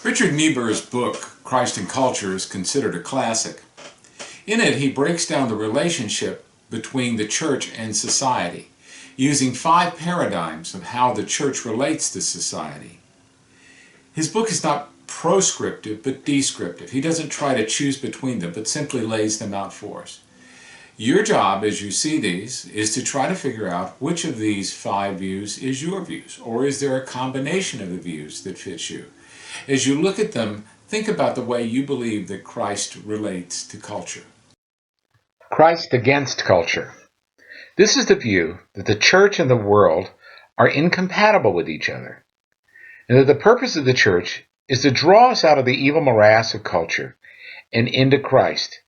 Richard Niebuhr's book, Christ and Culture, is considered a classic. In it, he breaks down the relationship between the church and society, using 5 paradigms of how the church relates to society. His book is not proscriptive, but descriptive. He doesn't try to choose between them, but simply lays them out for us. Your job, as you see these, is to try to figure out which of these 5 views is your views, or is there a combination of the views that fits you? As you look at them, think about the way you believe that Christ relates to culture. Christ against culture. This is the view that the church and the world are incompatible with each other, and that the purpose of the church is to draw us out of the evil morass of culture and into Christ.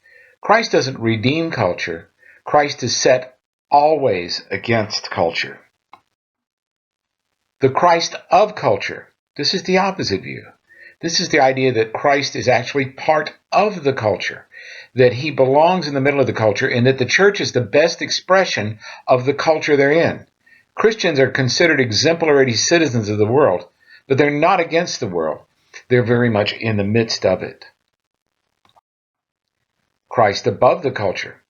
Christ doesn't redeem culture. Christ is set always against culture. The Christ of culture. This is the opposite view. This is the idea that Christ is actually part of the culture, that he belongs in the middle of the culture, and that the church is the best expression of the culture they're in. Christians are considered exemplary citizens of the world, but they're not against the world. They're very much in the midst of it. Christ above the culture.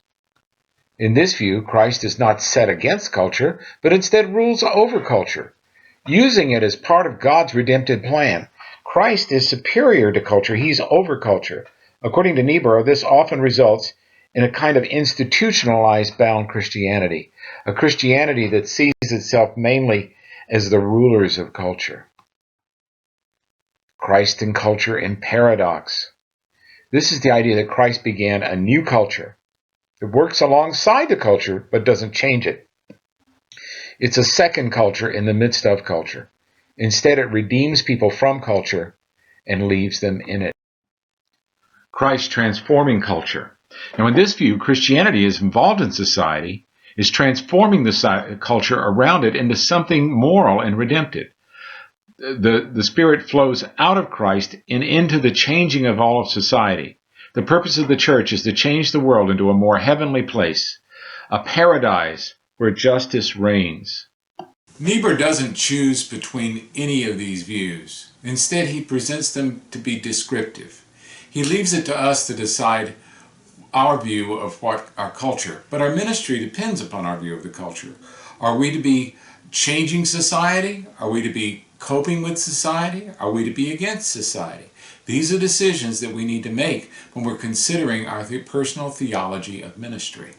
In this view, Christ is not set against culture, but instead rules over culture, using it as part of God's redemptive plan. Christ is superior to culture. He's over culture. According to Niebuhr, this often results in a kind of institutionalized bound Christianity, a Christianity that sees itself mainly as the rulers of culture. Christ and culture in paradox. This is the idea that Christ began a new culture. It works alongside the culture, but doesn't change it. It's a second culture in the midst of culture. Instead, it redeems people from culture and leaves them in it. Christ transforming culture. Now, in this view, Christianity is involved in society, is transforming the culture around it into something moral and redemptive. The Spirit flows out of Christ and into the changing of all of society. The purpose of the church is to change the world into a more heavenly place, a paradise where justice reigns. Niebuhr doesn't choose between any of these views. Instead, he presents them to be descriptive. He leaves it to us to decide our view of what our culture, but our ministry depends upon our view of the culture. Are we to be changing society? Are we to be coping with society? Are we to be against society? These are decisions that we need to make when we're considering our personal theology of ministry.